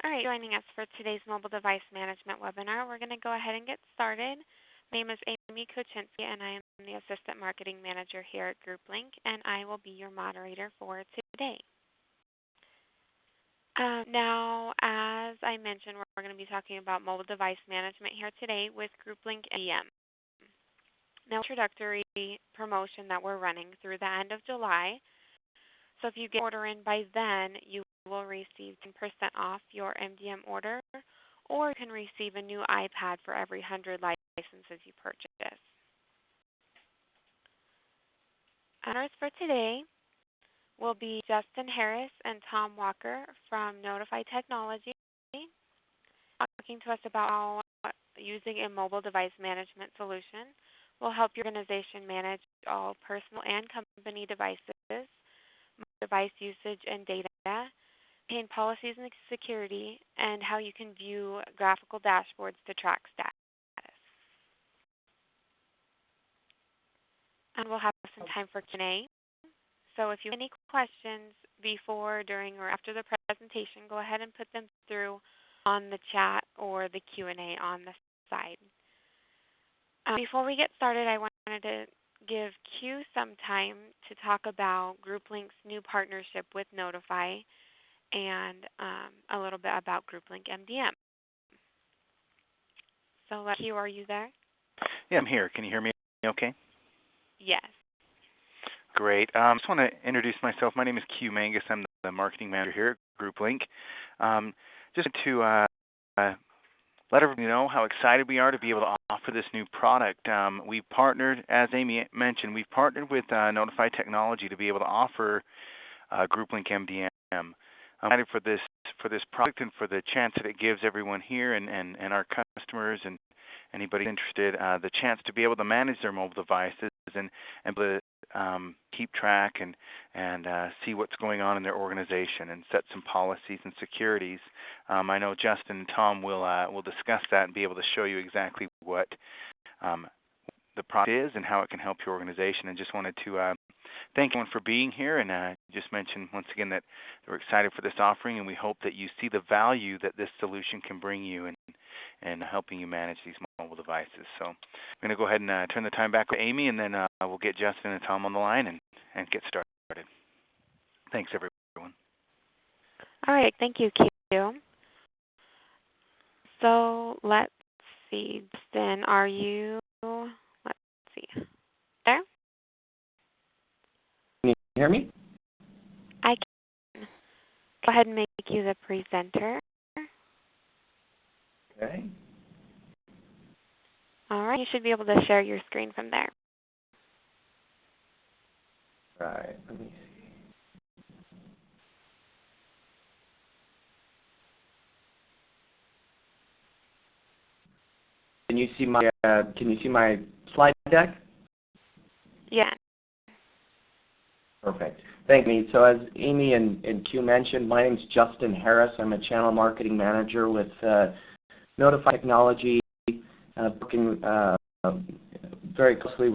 All right, joining us for today's mobile device management webinar. We're going to go ahead and get started. My name is Amy Kuczynski, and I am the Assistant Marketing Manager here at GroupLink, and I will be your moderator for today. Now, as I mentioned, we're going to be talking about mobile device management here today with GroupLinkMDM. Now, introductory promotion that we're running through the end of July. So if you get an order in by then, you will receive 10% off your MDM order, or you can receive a new iPad for every 100 licenses you purchase. Honors for today will be Justin Harris and Tom Walker from Notify Technology, talking to us about how using a mobile device management solution will help your organization manage all personal and company devices, device usage and data, maintain policies and security, and how you can view graphical dashboards to track status. And we'll have some time for Q&A. So if you have any questions before, during, or after the presentation, go ahead and put them through on the chat or the Q&A on the side. Before we get started, I wanted to give Q some time to talk about GroupLink's new partnership with Notify and a little bit about GroupLinkMDM. So Q, are you there? Yeah, I'm here. Can you hear me okay? Yes. Great. I just want to introduce myself. My name is Q Mangus. I'm the marketing manager here at GroupLink. Just to let everybody know how excited we are to be able to offer this new product. We've partnered, as Amy mentioned, we've partnered with Notify Technology to be able to offer GroupLinkMDM. I'm excited for this product and for the chance that it gives everyone here and our customers and anybody interested the chance to be able to manage their mobile devices and be able to keep track and see what's going on in their organization and set some policies and securities. I know Justin and Tom will discuss that and be able to show you exactly what the product is and how it can help your organization. And just wanted to thank everyone for being here, and just mention once again that we're excited for this offering, and we hope that you see the value that this solution can bring you in helping you manage these mobile devices. So I'm going to go ahead and turn the time back to Amy, and then we'll get Justin and Tom on the line and get started. Thanks, everyone. All right. Thank you, Q. So let's see. Justin, are you, let's see, there? Can you hear me? I can. Go ahead and make you the presenter. Okay. All right. You should be able to share your screen from there. Right. Let me see. Can you see my slide deck? Yeah. Perfect. Thank you. So as Amy and Q mentioned, my name is Justin Harris. I'm a channel marketing manager with Notify Technology, working very closely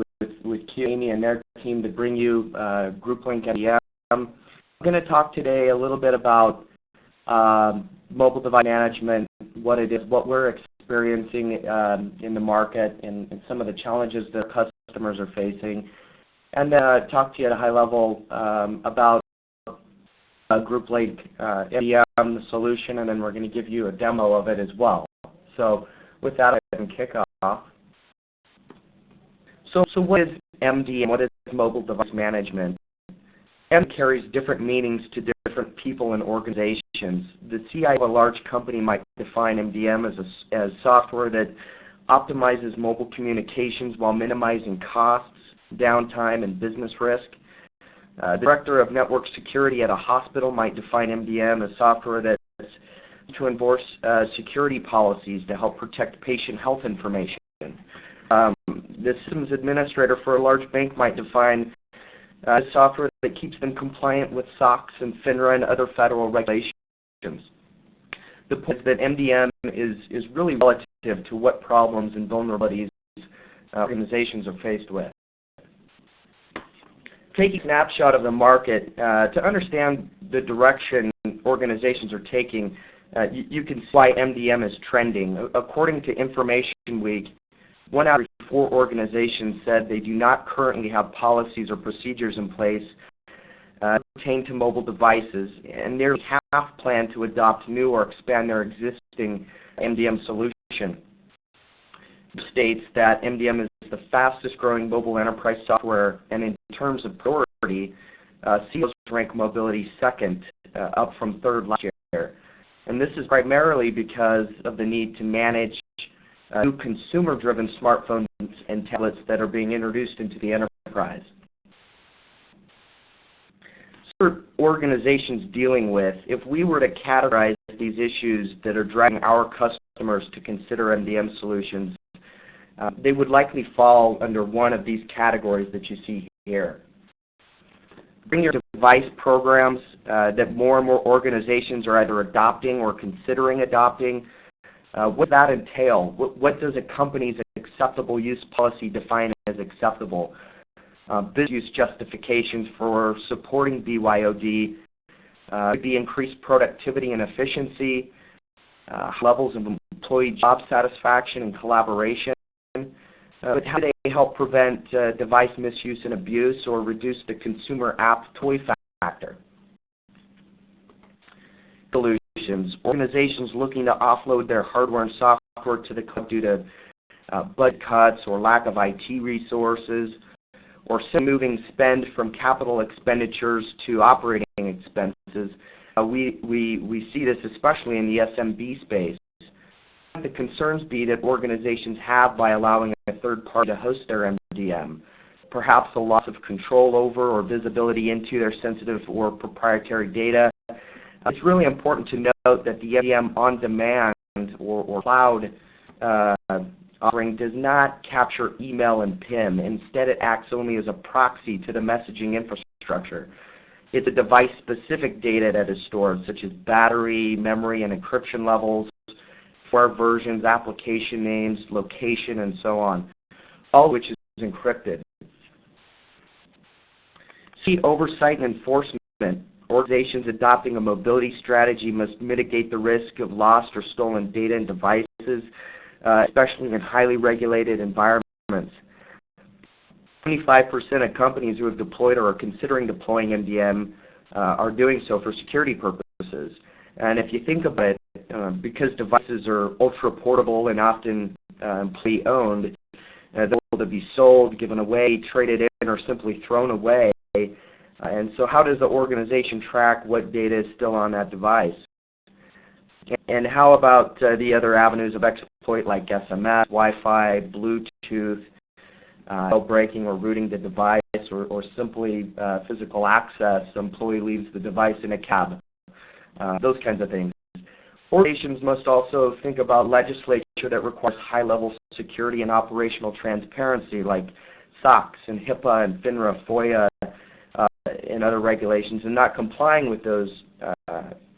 with Q, Amy, and their team to bring you GroupLinkMDM. I'm going to talk today a little bit about mobile device management, what it is, what we're experiencing in the market, and some of the challenges that customers are facing, and talk to you at a high level about GroupLinkMDM, the solution, and then we're going to give you a demo of it as well. So with that, I can kick off. So what is MDM? What is mobile device management? MDM carries different meanings to different people and organizations. The CIO of a large company might define MDM as software that optimizes mobile communications while minimizing costs, downtime, and business risk. The director of network security at a hospital might define MDM as software that's to enforce security policies to help protect patient health information. The systems administrator for a large bank might define software that keeps them compliant with SOX and FINRA and other federal regulations. The point is that MDM is really relative to what problems and vulnerabilities organizations are faced with. Taking a snapshot of the market, to understand the direction organizations are taking, You can see why MDM is trending. According to Information Week, 1 out of 4 organizations said they do not currently have policies or procedures in place pertaining to mobile devices, and nearly half plan to adopt new or expand their existing MDM solution. It states that MDM is the fastest growing mobile enterprise software, and in terms of priority, CEOs rank mobility second, up from third last year. And this is primarily because of the need to manage new consumer-driven smartphones and tablets that are being introduced into the enterprise. So organizations dealing with, if we were to categorize these issues that are driving our customers to consider MDM solutions, they would likely fall under one of these categories that you see here. Bring your device programs that more and more organizations are either adopting or considering adopting. What does that entail? What does a company's acceptable use policy define as acceptable? Business use justifications for supporting BYOD would be increased productivity and efficiency, levels of employee job satisfaction and collaboration. But how do they help prevent device misuse and abuse or reduce the consumer app toy factor? Solutions. Organizations looking to offload their hardware and software to the cloud due to budget cuts or lack of IT resources, or moving spend from capital expenditures to operating expenses. We see this especially in the SMB space. The concerns be that organizations have by allowing a third party to host their MDM, perhaps a loss of control over or visibility into their sensitive or proprietary data. It's really important to note that the MDM on demand or cloud offering does not capture email and PIM. Instead, it acts only as a proxy to the messaging infrastructure. It's a device-specific data that is stored, such as battery, memory, and encryption levels, firmware versions, application names, location, and so on, all of which is encrypted. See oversight and enforcement. Organizations adopting a mobility strategy must mitigate the risk of lost or stolen data and devices, especially in highly regulated environments. 25% of companies who have deployed or are considering deploying MDM are doing so for security purposes. And if you think about it, because devices are ultra-portable and often employee-owned, they're able to be sold, given away, traded in, or simply thrown away. And so how does the organization track what data is still on that device? And how about the other avenues of exploit like SMS, Wi-Fi, Bluetooth, jailbreaking or rooting the device, or simply physical access? The employee leaves the device in a cab. Those kinds of things. Organizations must also think about legislation that requires high-level security and operational transparency, like SOX and HIPAA and FINRA, FOIA, and other regulations, and not complying with those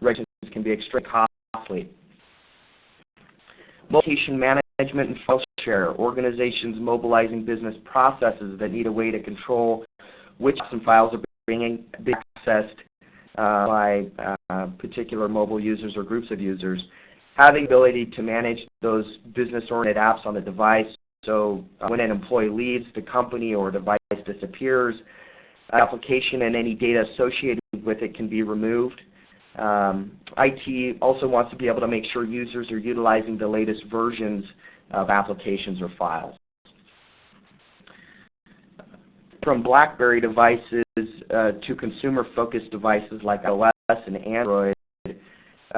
regulations can be extremely costly. Location management and file share. Organizations mobilizing business processes that need a way to control which files are being accessed by particular mobile users or groups of users. Having the ability to manage those business-oriented apps on the device, so when an employee leaves the company or device disappears, application and any data associated with it can be removed. IT also wants to be able to make sure users are utilizing the latest versions of applications or files. From Blackberry devices to consumer-focused devices like iOS and Android,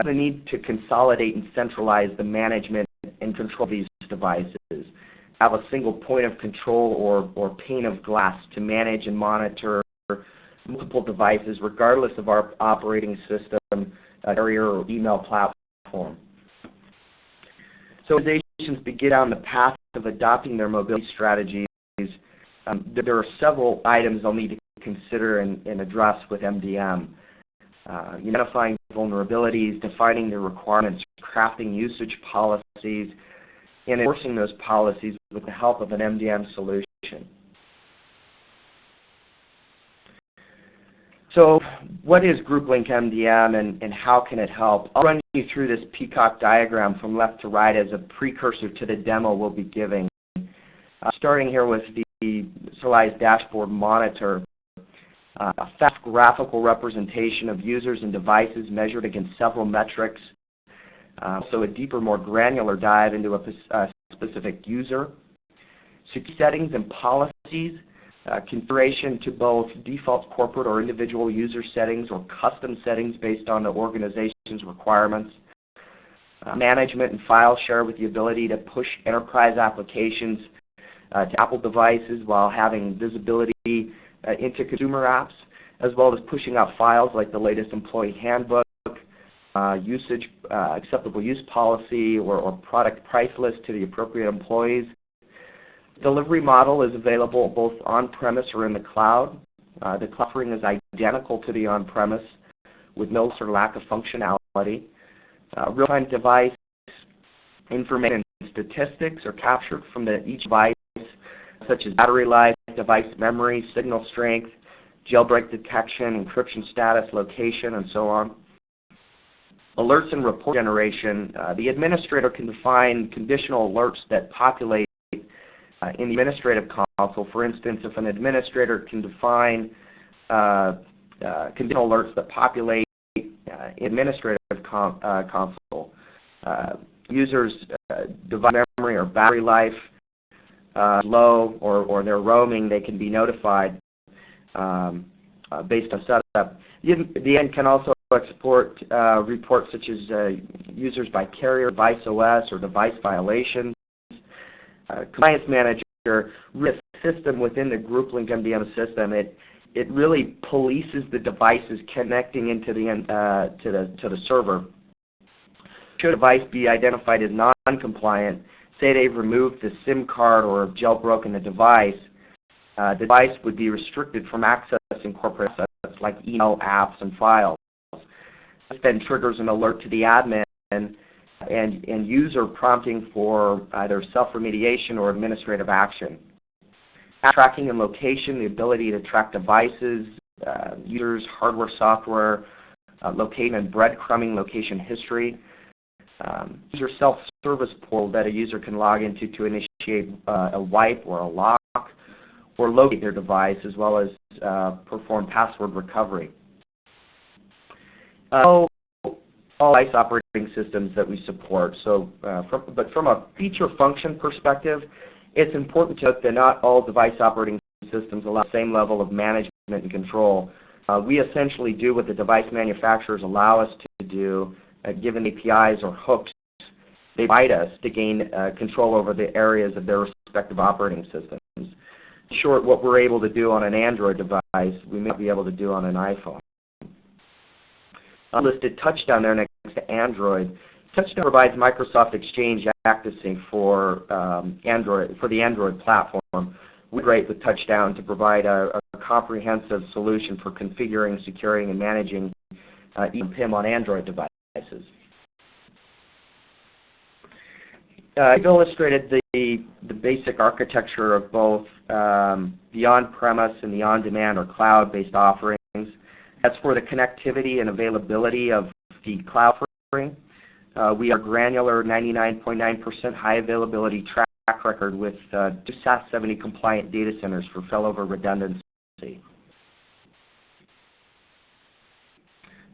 the need to consolidate and centralize the management and control of these devices. Have a single point of control or pane of glass to manage and monitor multiple devices regardless of our operating system, carrier, or email platform. So organizations begin down the path of adopting their mobility strategies. There are several items they'll need to consider and address with MDM. Identifying vulnerabilities, defining the requirements, crafting usage policies, and enforcing those policies with the help of an MDM solution. So what is GroupLinkMDM and how can it help? I'll run you through this peacock diagram from left to right as a precursor to the demo we'll be giving. Starting here with the centralized dashboard monitor, a fast graphical representation of users and devices measured against several metrics. So a deeper, more granular dive into a specific user. Security settings and policies, configuration to both default corporate or individual user settings or custom settings based on the organization's requirements. Management and file share with the ability to push enterprise applications to Apple devices while having visibility into consumer apps, as well as pushing out files like the latest employee handbook, usage, acceptable use policy, or product price list to the appropriate employees. Delivery model is available both on-premise or in the cloud. The cloud offering is identical to the on-premise with no or lack of functionality. Real-time device information and statistics are captured from each device, such as battery life, device memory, signal strength, jailbreak detection, encryption status, location, and so on. Alerts and report generation. The administrator can define conditional alerts that populate in the administrative console. For instance, if an administrator can define conditional alerts that populate in administrative console, users' device memory or battery life low or they're roaming, they can be notified based on setup. The end can also export reports such as users by carrier, device OS, or device violations. Compliance Manager, risk system within the GroupLinkMDM system, it really polices the devices connecting into to the server. Should a device be identified as non-compliant, say they've removed the SIM card or jailbroken the device would be restricted from accessing corporate assets like email, apps, and files. This then triggers an alert to the admin and user prompting for either self-remediation or administrative action. Tracking and location, the ability to track devices, users, hardware, software, location and breadcrumbing location history. User self-service portal that a user can log into to initiate a wipe or a lock or locate their device, as well as perform password recovery. All device operating systems that we support. So, but from a feature function perspective, it's important to note that not all device operating systems allow the same level of management and control. We essentially do what the device manufacturers allow us to do, given APIs or hooks they invite us to gain control over the areas of their respective operating systems. In short, what we're able to do on an Android device, we may not be able to do on an iPhone. Listed Touchdown there next to Android. Touchdown provides Microsoft Exchange accessing for the Android platform. We're great with Touchdown to provide a comprehensive solution for configuring, securing, and managing PIM on Android devices. I've illustrated the basic architecture of both the on-premise and the on-demand or cloud-based offerings. That's for the connectivity and availability of the cloud offering. We are granular 99.9% high availability track record with two SAS 70 compliant data centers for failover redundancy.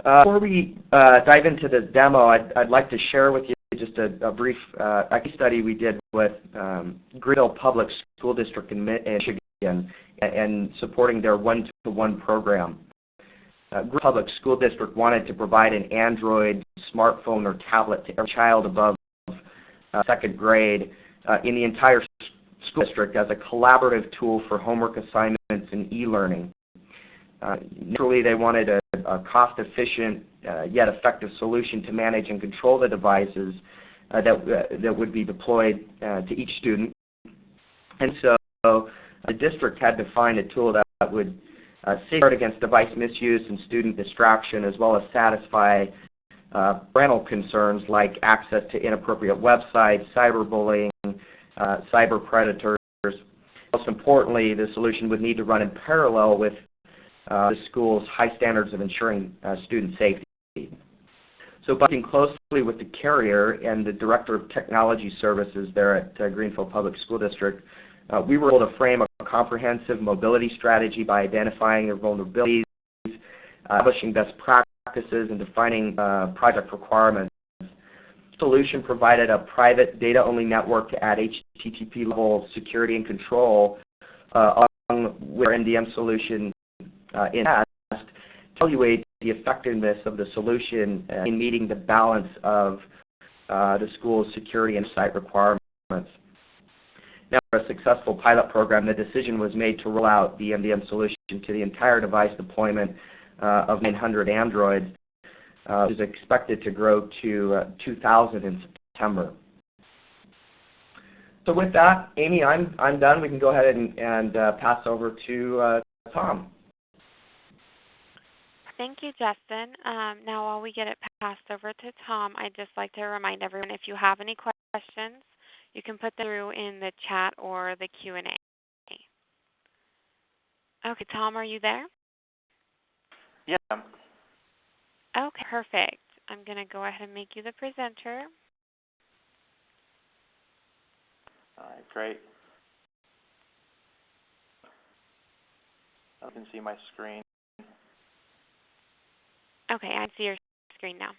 Before we dive into the demo, I'd like to share with you just a brief case study we did with Greenville Public School District in Michigan and supporting their one-to-one program. Greenville Public School District wanted to provide an Android smartphone or tablet to every child above second grade in the entire school district as a collaborative tool for homework assignments and e-learning. Naturally, they wanted a cost-efficient yet effective solution to manage and control the devices that would be deployed to each student. And so the district had to find a tool that would safeguard against device misuse and student distraction, as well as satisfy parental concerns like access to inappropriate websites, cyberbullying, cyber predators. Most importantly, the solution would need to run in parallel with the school's high standards of ensuring student safety. So by working closely with the carrier and the Director of Technology Services there at Greenfield Public School District, we were able to frame a comprehensive mobility strategy by identifying their vulnerabilities, establishing best practices, and defining project requirements. The solution provided a private data-only network to add HTTP-level security and control along with our MDM solution in test to evaluate the effectiveness of the solution in meeting the balance of the school's security and site requirements. Now, for a successful pilot program, the decision was made to roll out the MDM solution to the entire device deployment of 900 Androids, which is expected to grow to 2,000 in September. So with that, Amy, I'm done. We can go ahead and pass over to Tom. Thank you, Justin. Now, while we get it passed over to Tom, I'd just like to remind everyone, if you have any questions, you can put them through in the chat or the Q&A. Okay, Tom, are you there? Yeah. Okay, perfect. I'm going to go ahead and make you the presenter. All right, great. I can see my screen. Okay, I see your screen now.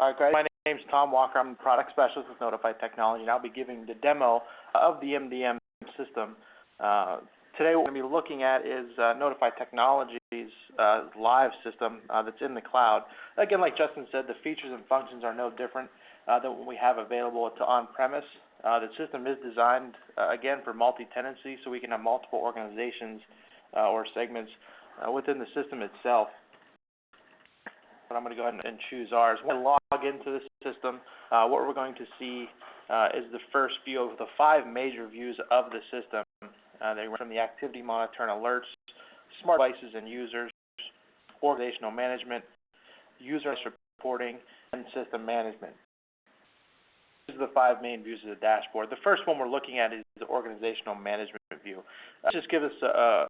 All right, great. My name's Tom Walker. I'm the product specialist with Notified Technology, and I'll be giving the demo of the MDM system. Today what we're going to be looking at is Notified Technology's live system that's in the cloud. Again, like Justin said, the features and functions are no different than what we have available to on-premise. The system is designed, again, for multi-tenancy, so we can have multiple organizations or segments within the system itself. But I'm going to go ahead and choose ours. When I log into the system, what we're going to see is the first view of the 5 major views of the system. They run from the activity monitor and alerts, smart devices and users, organizational management, user reporting, and system management. These are the 5 main views of the dashboard. The first one we're looking at is the organizational management view. Just gives us a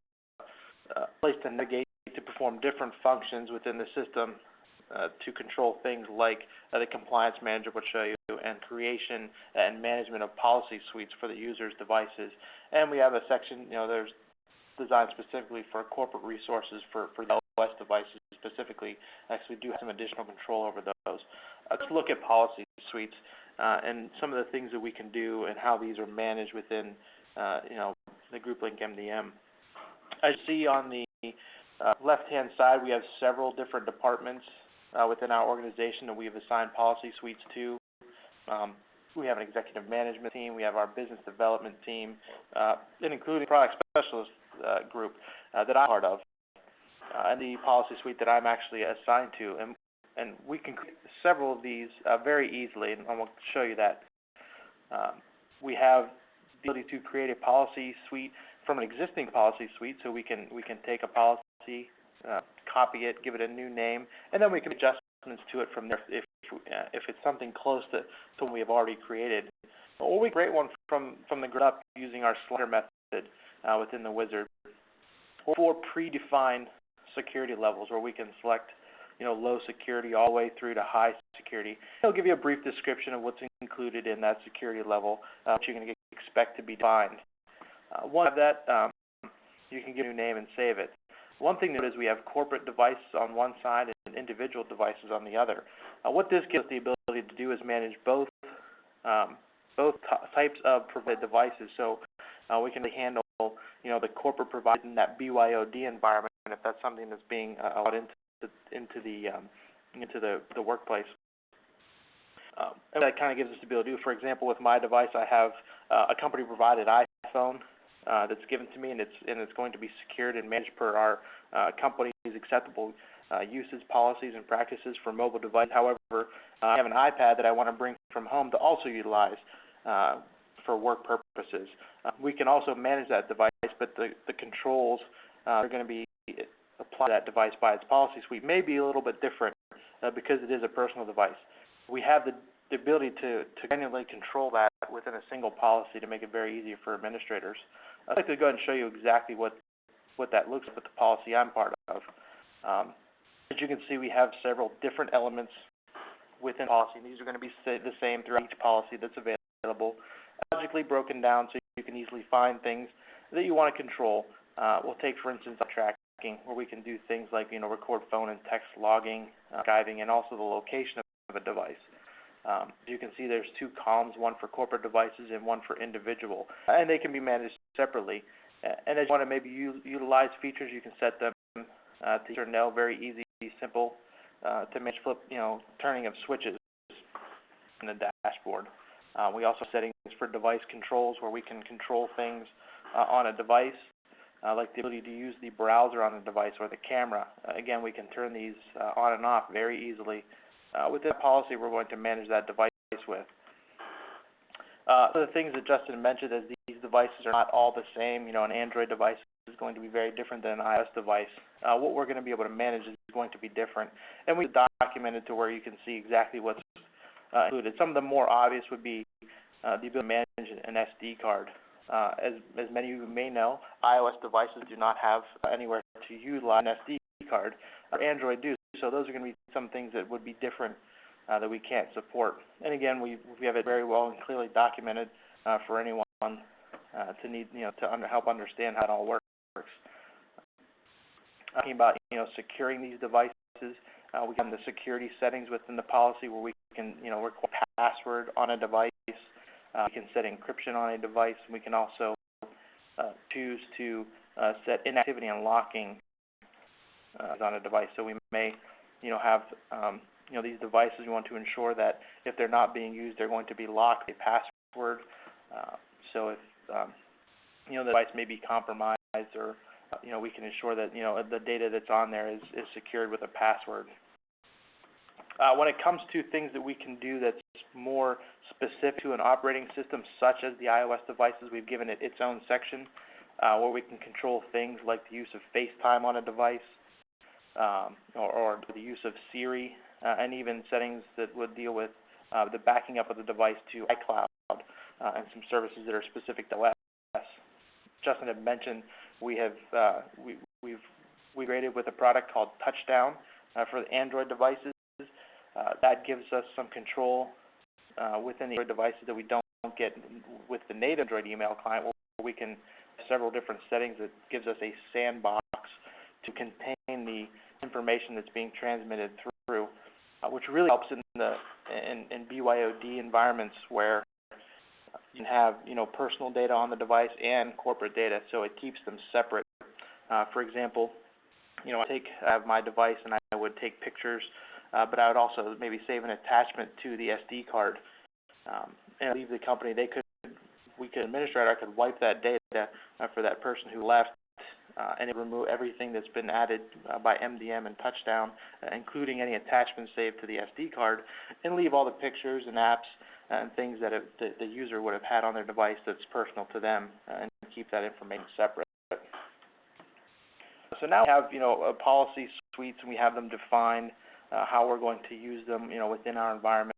place to navigate to perform different functions within the system to control things like the compliance manager will show you, and creation and management of policy suites for the user's devices. And we have a section, there's designed specifically for corporate resources for the OS devices specifically. Actually, we do have some additional control over those. Let's look at policy suites and some of the things that we can do and how these are managed within, the GroupLinkMDM. As you see on the left-hand side, we have several different departments within our organization that we have assigned policy suites to. We have an executive management team, we have our business development team, and including product specialist group that I'm part of, and the policy suite that I'm actually assigned to. And we can create several of these very easily, and I will show you that. We have the ability to create a policy suite from an existing policy suite, so we can take a policy, copy it, give it a new name, and then we can make adjustments to it from there if it's something close to what we have already created. Or we create one from the ground up using our slider method within the wizard, or for predefined security levels where we can select low security all the way through to high security. It'll give you a brief description of what's included in that security level, what you're going to expect to be defined. One of that, you can give a new name and save it. One thing that is we have corporate devices on one side and individual devices on the other. What this gives us the ability to do is manage both types of provided devices. So we can handle the corporate provided in that BYOD environment if that's something that's being allowed into the workplace. And that kind of gives us the ability to do. For example, with my device, I have a company provided iPhone that's given to me, and it's going to be secured and managed per our company's acceptable uses, policies, and practices for mobile devices. However, I have an iPad that I want to bring from home to also utilize for work purposes. We can also manage that device, but the controls are going to be applied to that device by its policy suite may be a little bit different because it is a personal device. We have the ability to manually control that within a single policy to make it very easy for administrators. I'd like to go ahead and show you exactly what what that looks like with the policy I'm part of. As you can see, we have several different elements within policy, and these are going to be the same throughout each policy that's available, logically broken down so you can easily find things that you want to control. We'll take, for instance, tracking, where we can do things like, record phone and text logging, archiving, and also the location of a device. As you can see, there's two columns, one for corporate devices and one for individual, and they can be managed separately. And as you want to maybe utilize features, you can set them to your no, very easy, simple to manage turning of switches in the dashboard. We also have settings for device controls where we can control things on a device, like the ability to use the browser on the device or the camera. Again, we can turn these on and off very easily. Within the policy, we're going to manage that device with. The things that Justin mentioned, as these devices are not all the same, an Android device is going to be very different than an iOS device. What we're going to be able to manage is going to be different, and we've documented to where you can see exactly what's included. Some of the more obvious would be the ability to manage an SD card. As many of you may know, iOS devices do not have anywhere to utilize an SD card, or Android do. So those are going to be some things that would be different that we can't support. And again, we have it very well and clearly documented for anyone to need, to help understand how it all works. Talking about, securing these devices, we have the security settings within the policy where we can, require a password on a device. We can set encryption on a device. We can also choose to set inactivity and locking on a device. So we may, have, these devices. We want to ensure that if they're not being used, they're going to be locked, a password. So if, the device may be compromised, or, we can ensure that, the data that's on there is secured with a password. When it comes to things that we can do that's more specific to an operating system, such as the iOS devices, we've given it its own section where we can control things like the use of FaceTime on a device, or the use of Siri, and even settings that would deal with the backing up of the device to iCloud and some services that are specific to OS. Justin had mentioned we've created with a product called Touchdown for the Android devices. That gives us some control within the Android devices that we don't get with the native Android email client, where we can have several different settings that gives us a sandbox to contain the information that's being transmitted through, which really helps in BYOD environments where you can have personal data on the device and corporate data, so it keeps them separate. For example, I have my device and I would take pictures, but I would also maybe save an attachment to the SD card and leave the company. Administrator, I could wipe that data for that person who left, and it remove everything that's been added by MDM and Touchdown, including any attachments saved to the SD card, and leave all the pictures and apps and things that the user would have had on their device that's personal to them, and keep that information separate. So now we have policy suites, and we have them defined, how we're going to use them within our environment.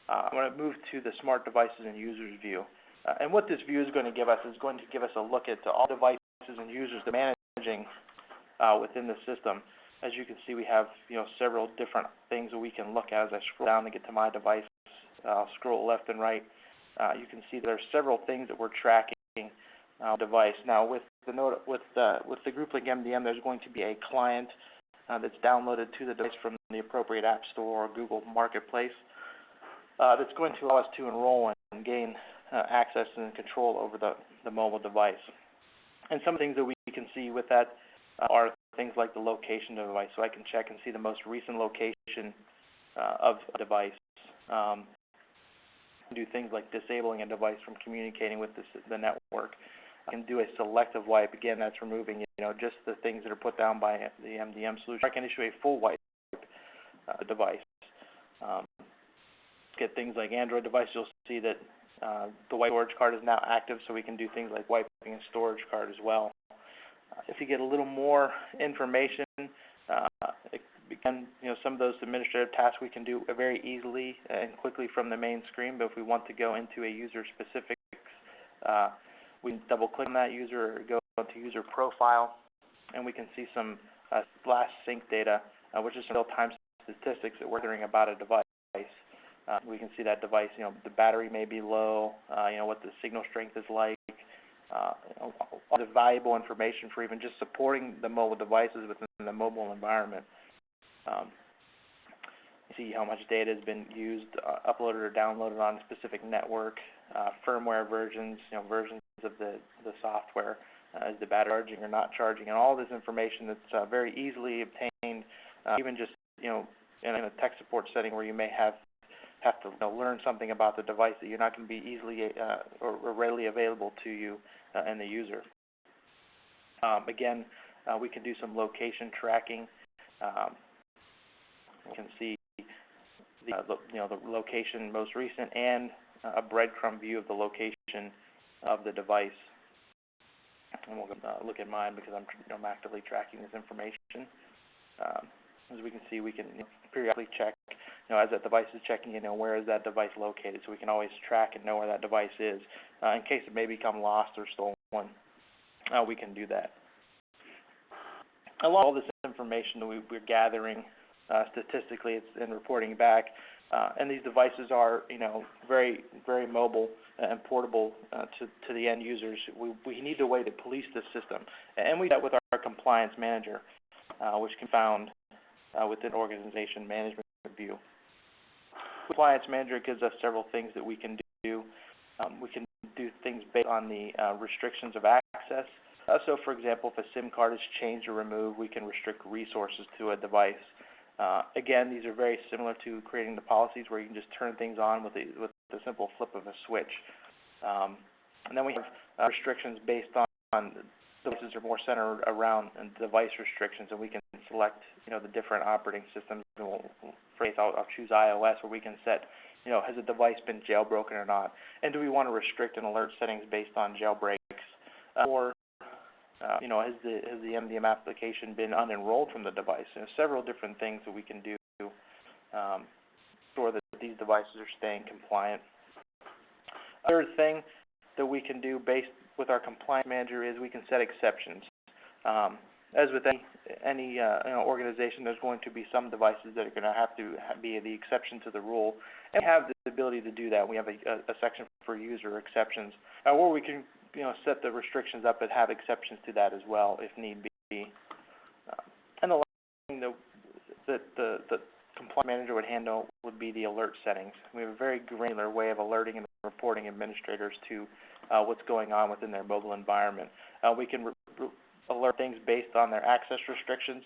I want to move to the Smart Devices and Users view. And what this view is going to give us a look at all devices and users that are managing within the system. As you can see, we have several different things that we can look at. As I scroll down to get to my device, I'll scroll left and right. You can see there are several things that we're tracking device. Now with the GroupLinkMDM, there's going to be a client that's downloaded to the device from the appropriate App Store or Google Marketplace that's going to allow us to enroll and gain access and control over the mobile device. And some things that we can see with that are things like the location of the device. So I can check and see the most recent location of a device. Do things like disabling a device from communicating with the network. I can do a selective wipe. Again, that's removing just the things that are put down by the MDM solution. I can issue a full wipe device. Get things like Android device. You'll see that the wipe storage card is now active, so we can do things like wiping a storage card as well. If you get a little more information, some of those administrative tasks we can do very easily and quickly from the main screen. But if we want to go into a user specifics, we can double click on that user or go into user profile and we can see some last sync data, which is some real-time statistics that we're hearing about a device. We can see that device, the battery may be low, what the signal strength is like, all the valuable information for even just supporting the mobile devices within the mobile environment. See how much data has been used, uploaded or downloaded on a specific network, firmware versions, versions of the software, is the battery charging or not charging, and all this information that's very easily obtained, even just in a tech support setting where you may have to learn something about the device that you're not going to be easily or readily available to you and the user. Again, we can do some location tracking. We can see the location most recent and a breadcrumb view of the location of the device. And we'll look at mine because I'm actively tracking this information. As we can see, we can periodically check, as that device is checking in, where is that device located, so we can always track and know where that device is. In case it may become lost or stolen, we can do that. Along all this information that we're gathering statistically and reporting back, and these devices are, very, very mobile and portable to the end users. We need a way to police this system, and we do that with our compliance manager, which can be found within organization management view. Compliance manager gives us several things that we can do. We can do things based on the restrictions of access. So, for example, if a SIM card is changed or removed, we can restrict resources to a device. Again, these are very similar to creating the policies where you can just turn things on with the simple flip of a switch. And then we have restrictions based on devices are more centered around device restrictions, and we can select, the different operating systems. I'll choose iOS, where we can set, has a device been jailbroken or not, and do we want to restrict an alert settings based on jailbreaks, or has the MDM application been unenrolled from the device? Several different things that we can do to ensure that these devices are staying compliant. Other thing that we can do based with our compliance manager is we can set exceptions. As with any organization, there's going to be some devices that are going to have to be the exception to the rule, and we have the ability to do that. We have a section for user exceptions, where we can set the restrictions up and have exceptions to that as well if need be. And the last thing that the compliance manager would handle would be the alert settings. We have a very granular way of alerting and reporting administrators to what's going on within their mobile environment. We can alert things based on their access restrictions.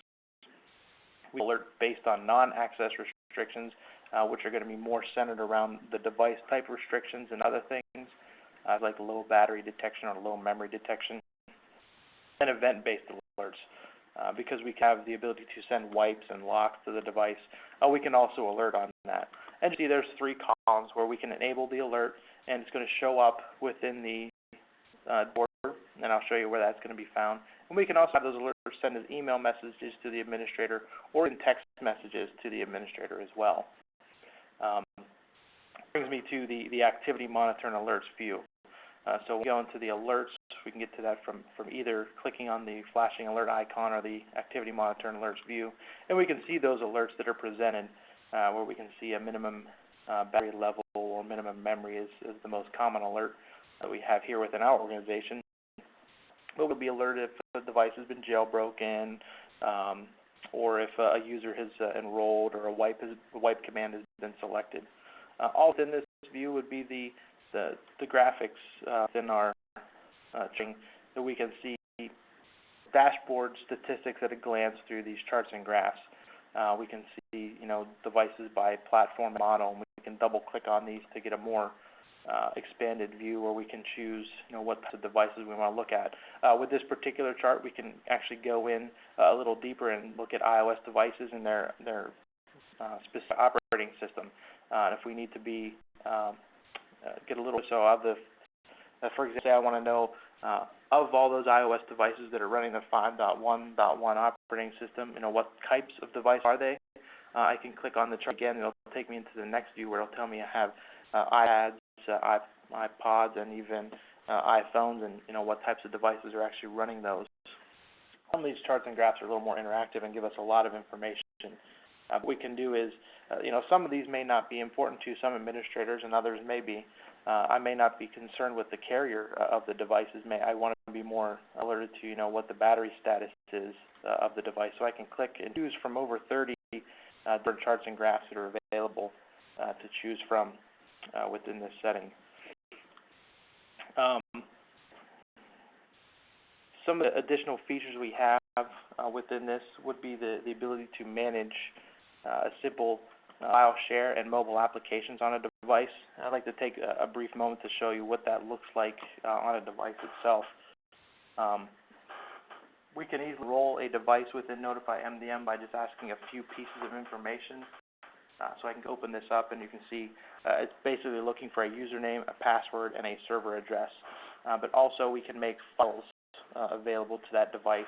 We alert based on non-access restrictions, which are going to be more centered around the device type restrictions and other things, like low battery detection or low memory detection. And event-based alerts, because we have the ability to send wipes and locks to the device, we can also alert on that. And you see there's 3 columns where we can enable the alert, and it's going to show up within the border, and I'll show you where that's going to be found. And we can also have those alerts send as email messages to the administrator or in text messages to the administrator as well. Brings me to the activity monitor and alerts view. So we go into the alerts. We can get to that from either clicking on the flashing alert icon or the activity monitor and alerts view, and we can see those alerts that are presented, where we can see a minimum battery level or minimum memory is the most common alert that we have here within our organization. But we'll be alerted if the device has been jailbroken, or if a user has enrolled, or a wipe command has been selected. All within this view would be the graphics within our thing that we can see dashboard statistics at a glance through these charts and graphs. We can see, devices by platform model, and we can double click on these to get a more expanded view where we can choose, what types of devices we want to look at. With this particular chart, we can actually go in a little deeper and look at iOS devices and their specific operating system. If we need to be get a little so of the, for example, I want to know of all those iOS devices that are running the 5.1.1 operating system, what types of device are they? I can click on the chart again, and it'll take me into the next view where it'll tell me I have iPads, iPods, and even iPhones, and what types of devices are actually running those. some of these charts and graphs are a little more interactive and give us a lot of information. What we can do is, some of these may not be important to some administrators and others may be. I may not be concerned with the carrier of the devices. I want to be more alerted to, what the battery status is of the device. So I can click and choose from over 30 different charts and graphs that are available to choose from within this setting. Some of the additional features we have within this would be the ability to manage a simple file share and mobile applications on a device. I'd like to take a brief moment to show you what that looks like on a device itself. We can easily roll a device within NotifyMDM by just asking a few pieces of information. So I can open this up and you can see it's basically looking for a username, a password, and a server address. But also we can make files available to that device.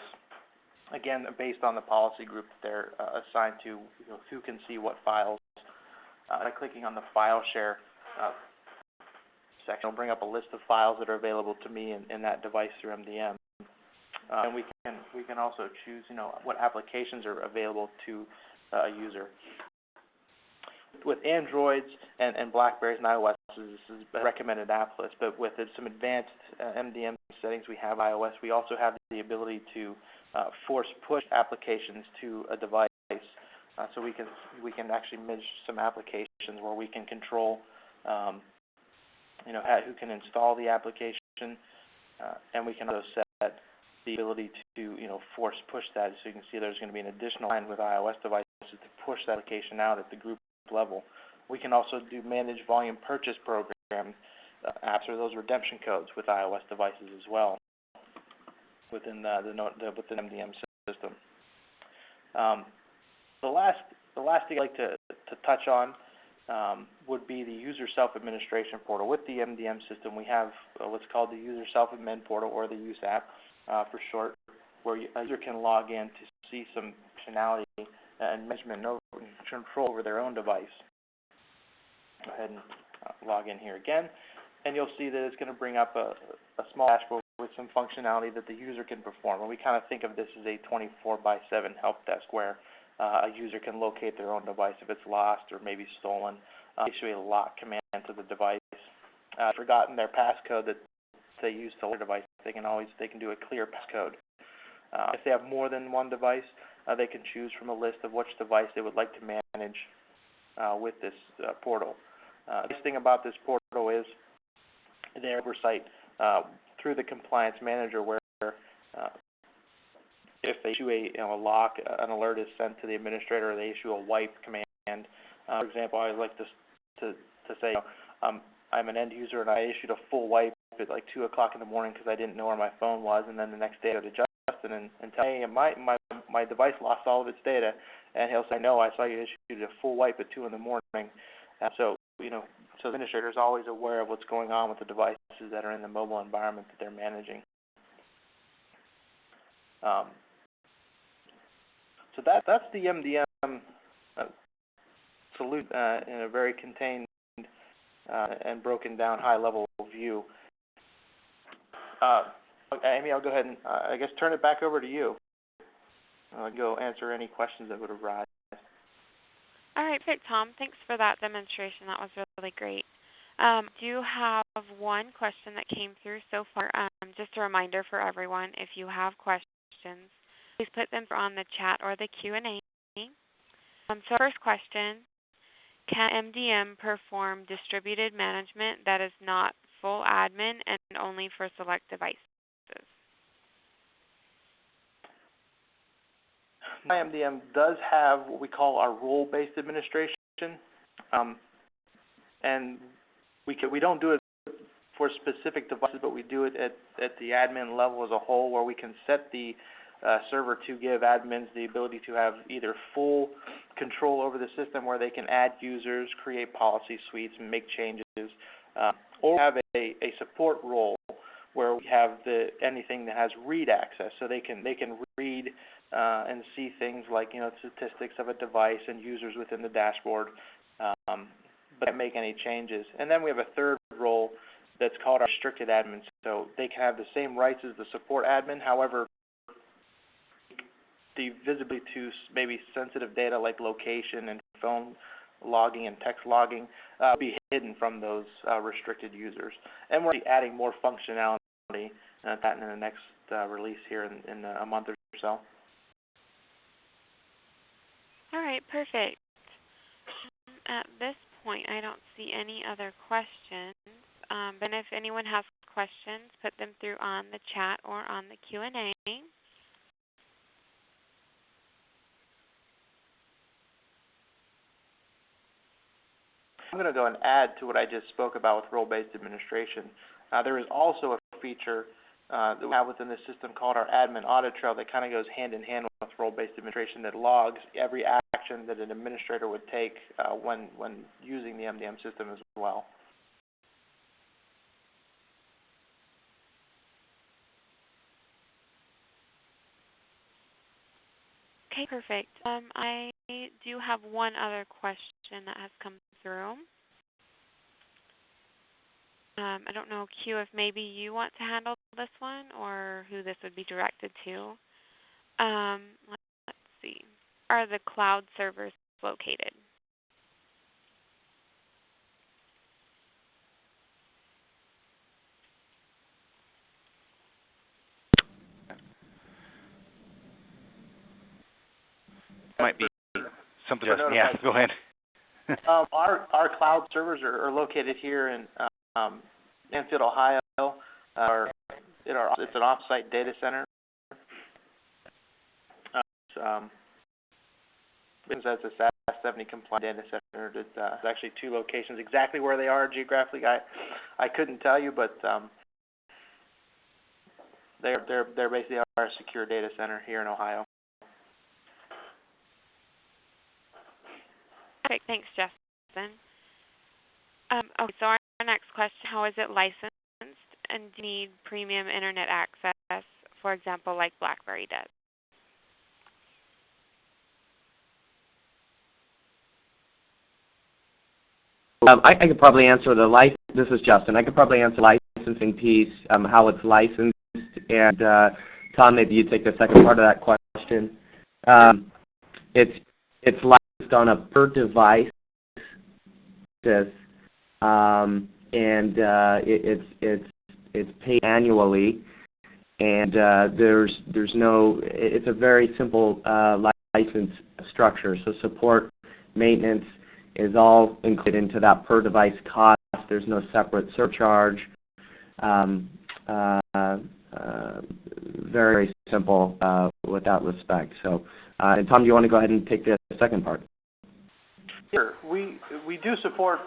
Again, based on the policy group that they're assigned to, who can see what files. By clicking on the file share section, it'll bring up a list of files that are available to me in that device through MDM. And we can also choose, what applications are available to a user. With Androids and Blackberries and iOS, this is a recommended app list, but with some advanced MDM settings we have iOS, we also have the ability to force push applications to a device. So we can actually manage some applications where we can control, who can install the application, and we can also set the ability to, force push that. So you can see there's going to be an additional line with iOS devices to push that application out at the group level. We can also do manage volume purchase program apps or those redemption codes with iOS devices as well within within MDM system. The last thing I'd like to touch on would be the user self-administration portal. With the MDM system, we have what's called the user self-admin portal, or the use app for short, where a user can log in to see some functionality and management and control over their own device. Go ahead and log in here again, and you'll see that it's going to bring up a small dashboard with some functionality that the user can perform. And we kind of think of this as a 24/7 help desk where a user can locate their own device if it's lost or maybe stolen. Issue a lock command to the device. Forgotten their passcode that they use to lock their device, they can do a clear passcode. If they have more than one device, they can choose from a list of which device they would like to manage with this portal. The nice thing about this portal is their oversight through the compliance manager, where if they issue a lock, an alert is sent to the administrator, or they issue a wipe command. For example, I like to say, I'm an end user and I issued a full wipe at like 2 o'clock in the morning because I didn't know where my phone was, and then the next day I go to Justin and tell me, hey, my device lost all of its data, and he'll say, no, I saw you issued a full wipe at 2 in the morning. So the administrator is always aware of what's going on with the devices that are in the mobile environment that they're managing. So that's the MDM solution in a very contained and broken down high-level view. Amy, I'll go ahead and I guess turn it back over to you. Go answer any questions that would arise. All right, great, Tom. Thanks for that demonstration. That was really great. Do have one question that came through so far. Just a reminder for everyone, if you have questions, please put them on the chat or the Q&A. So first question, can MDM perform distributed management that is not full admin and only for select devices? MDM does have what we call our role-based administration, and we don't do it for specific devices, but we do it at the admin level as a whole, where we can set the server to give admins the ability to have either full control over the system, where they can add users, create policy suites, and make changes, or have a support role where we have anything that has read access, so they can read and see things like statistics of a device and users within the dashboard, but can't make any changes. And then we have a third role that's called our restricted admin, so they can have the same rights as the support admin. However, the visibility to maybe sensitive data like location and phone logging and text logging will be hidden from those restricted users. And we're adding more functionality that in the next release here in a month or so. All right, perfect. At this point, I don't see any other questions. But if anyone has questions, put them through on the chat or on the Q&A. I'm going to go and add to what I just spoke about with role-based administration. There is also a feature that we have within the system called our admin audit trail that kind of goes hand in hand with role-based administration that logs every action that an administrator would take when using the MDM system as well. Okay, perfect. I do have one other question that has come through. I don't know, Q, if maybe you want to handle this one or who this would be directed to. Let's see. Are the cloud servers located? Might be something else. Yeah, go ahead. Our cloud servers are located here in Anfield, Ohio. It's an off-site data center. It's a SAS 70 compliant data center. There's actually two locations. Exactly where they are geographically, I couldn't tell you, but they're basically our secure data center here in Ohio. Perfect. Thanks, Justin. Okay, so our next question, how is it licensed, and do you need premium internet access, for example, like Blackberry does? I could probably answer the license. This is Justin. I could probably answer the licensing piece, how it's licensed, and Tom, maybe you take the second part of that question. It's licensed on a per device basis, and it's paid annually, and there's no. It's a very simple license structure. So support, maintenance is all included into that per device cost. There's no separate surcharge. Very simple with that respect. So, and Tom, do you want to go ahead and take the second part? Sure. We do support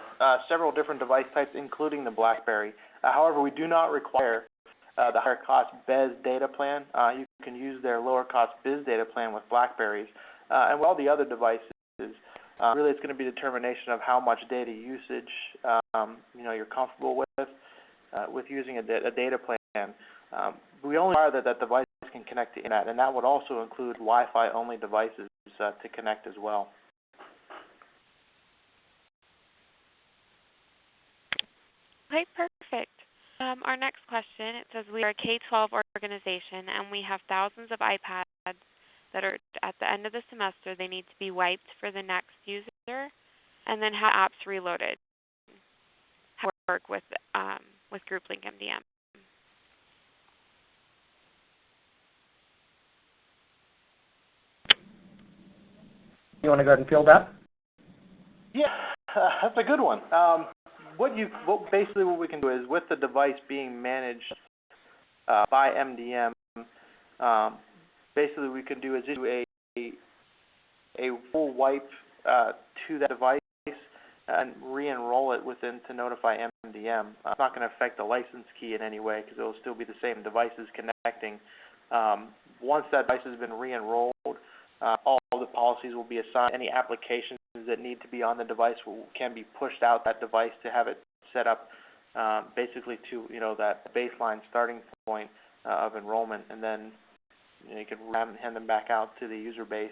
several different device types, including the Blackberry. However, we do not require the higher cost BEZ data plan. You can use their lower cost BIZ data plan with Blackberries. And with all the other devices, really it's going to be determination of how much data usage you're comfortable with using a data plan. We only require that device can connect to internet, and that would also include Wi-Fi only devices to connect as well. Okay, perfect. Our next question, it says we are a K-12 organization and we have thousands of iPads that are at the end of the semester. They need to be wiped for the next user and then have apps reloaded. How do we work with GroupLinkMDM? You want to go ahead and field that? Yeah, that's a good one. Basically what we can do is with the device being managed by MDM, basically we can do is issue a full wipe to that device and re-enroll it to notify MDM. It's not going to affect the license key in any way because it will still be the same devices connecting. Once that device has been re-enrolled, all the policies will be assigned. Any applications that need to be on the device can be pushed out that device to have it set up basically to that baseline starting point of enrollment, and then you can hand them back out to the user base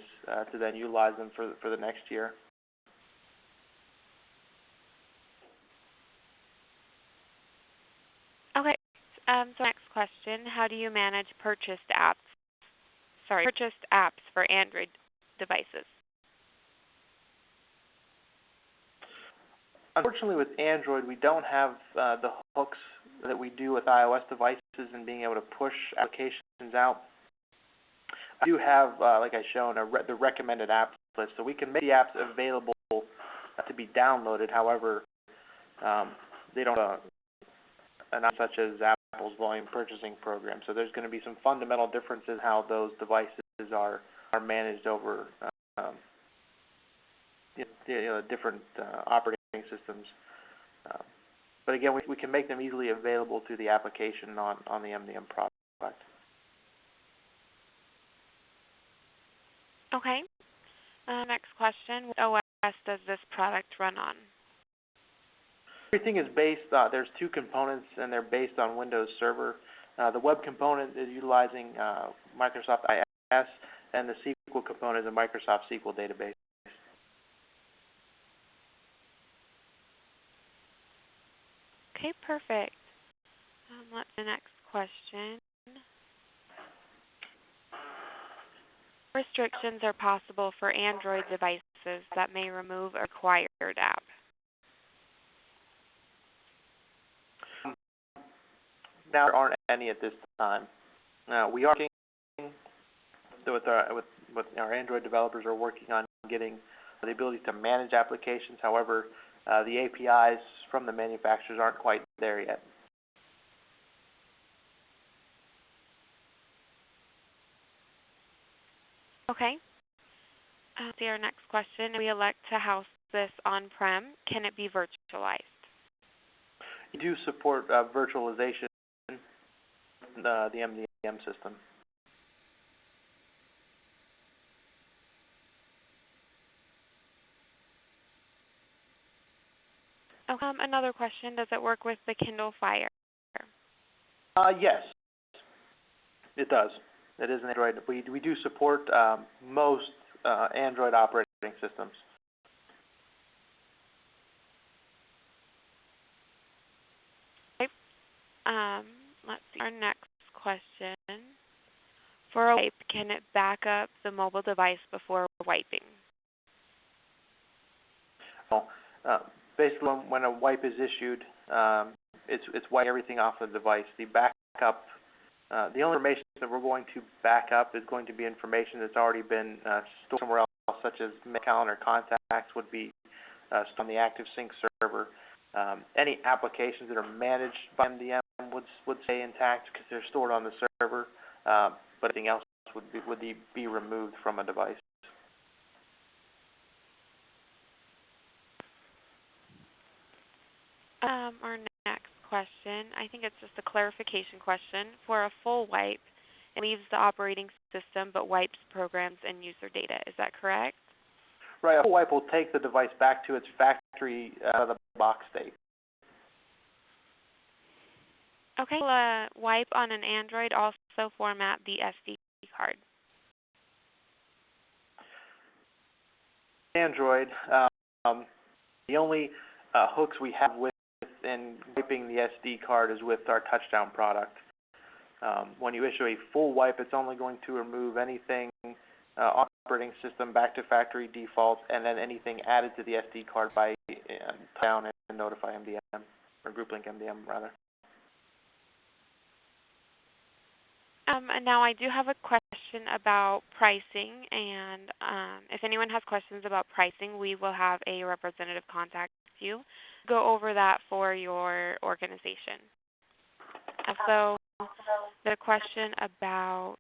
to then utilize them for the next year. Okay. So next question: how do you manage purchased apps? purchased apps for Android devices? Unfortunately, with Android, we don't have the hooks that we do with iOS devices and being able to push applications out. I do have, like I've shown, the recommended apps list, so we can make the apps available to be downloaded. However, they don't an app such as Apple's volume purchasing program. So there's going to be some fundamental differences how those devices are managed over different operating systems. But again, we can make them easily available through the application on the MDM product. Okay. Next question. What OS does this product run on? Everything is based, there's two components, and they're based on Windows Server. The web component is utilizing Microsoft IS, and the SQL component is a Microsoft SQL database. Okay, perfect. Let's the next question. Restrictions are possible for Android devices that may remove a required app. Now, there aren't any at this time. We are working with our Android developers are working on getting the ability to manage applications. However, the APIs from the manufacturers aren't quite there yet. Okay. See our next question. We elect to house this on-prem. Can it be virtualized? We do support virtualization, the MDM system. Another question. Does it work with the Kindle Fire? Yes, it does. It is an Android. We do support most Android operating systems. Okay. Let's see. Our next question. For a wipe, can it back up the mobile device before wiping? Well, basically, when a wipe is issued, it's wiping everything off the device. The backup, the only information that we're going to back up is going to be information that's already been stored somewhere else, such as calendar contacts would be stored on the ActiveSync server. Any applications that are managed by MDM would stay intact because they're stored on the server, but anything else would be removed from a device. Our next question, I think it's just a clarification question. For a full wipe, it leaves the operating system but wipes programs and user data. Is that correct? Right. A full wipe will take the device back to its factory out-of-the-box state. Okay. Will wipe on an Android also format the SD card? Android, the only hooks we have in wiping the SD card is with our Touchdown product. When you issue a full wipe, it's only going to remove anything operating system back to factory default, and then anything added to the SD card by Touchdown and Notify MDM, or GroupLinkMDM rather. And now I do have a question about pricing, and if anyone has questions about pricing, we will have a representative contact you. Go over that for your organization. Also, the question about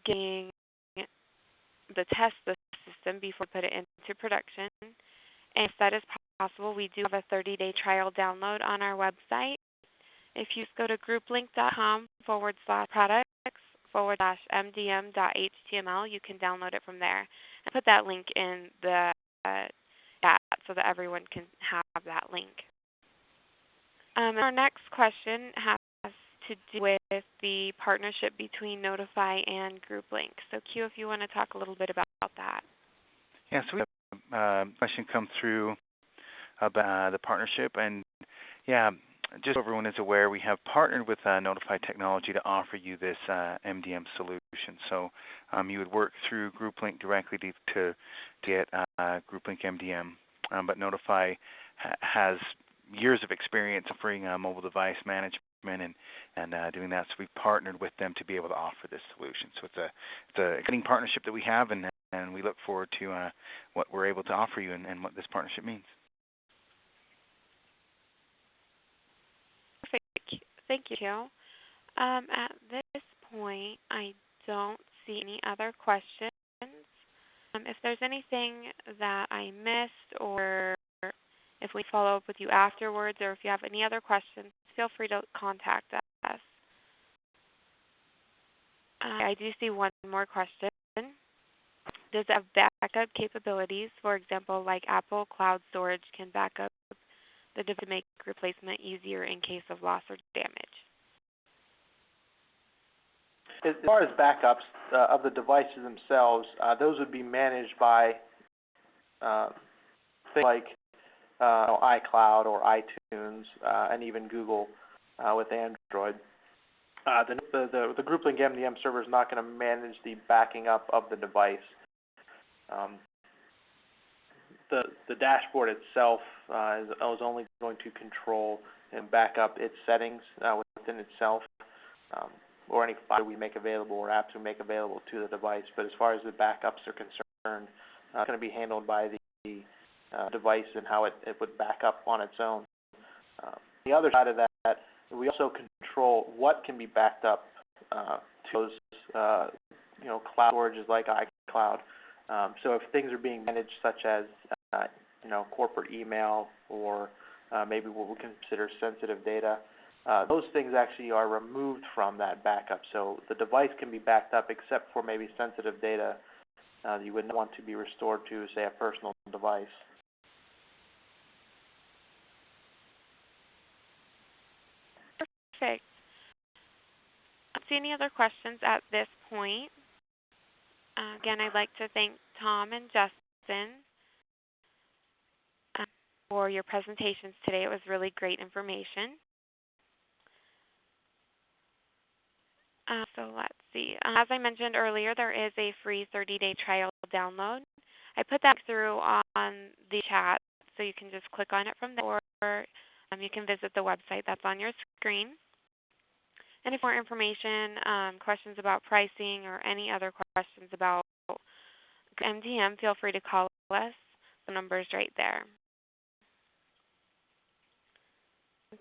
getting the test the system before we put it into production, and if that is possible, we do have a 30-day trial download on our website. If you just go to grouplink.com/products/mdm.html, you can download it from there. And put that link in the chat so that everyone can have that link. Our next question has to do with the partnership between Notify and GroupLink. So Q, if you want to talk a little bit about that. Yeah, so we have a question come through about the partnership, and yeah, just so everyone is aware, we have partnered with Notify Technology to offer you this MDM solution. So you would work through GroupLink directly to get GroupLinkMDM, but Notify has years of experience offering mobile device management and doing that. So we've partnered with them to be able to offer this solution. So it's a exciting partnership that we have, and we look forward to what we're able to offer you and what this partnership means. Perfect. Thank you, Joe. At this point, I don't see any other questions. If there's anything that I missed, or if we follow up with you afterwards, or if you have any other questions, feel free to contact us. I do see one more question. Does it have backup capabilities? For example, like Apple Cloud Storage can back up the device to make replacement easier in case of loss or damage. As far as backups of the devices themselves, those would be managed by things like iCloud or iTunes, and even Google with Android. The GroupLinkMDM server is not going to manage the backing up of the device. The dashboard itself is only going to control and back up its settings within itself, or any file we make available or apps we make available to the device. But as far as the backups are concerned, it's going to be handled by the device and how it would back up on its own. The other side of that, we also control what can be backed up to those cloud storages like iCloud. So if things are being managed, such as corporate email or maybe what we consider sensitive data, those things actually are removed from that backup. So the device can be backed up except for maybe sensitive data that you would not want to be restored to, say, a personal device. Perfect. I don't see any other questions at this point. Again, I'd like to thank Tom and Justin for your presentations today. It was really great information. So let's see. As I mentioned earlier, there is a free 30-day trial download. I put that through on the chat, so you can just click on it from there, or you can visit the website that's on your screen. And if more information, questions about pricing, or any other questions about MDM, feel free to call us. The number's right there.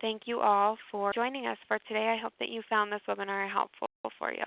Thank you all for joining us for today. I hope that you found this webinar helpful for you.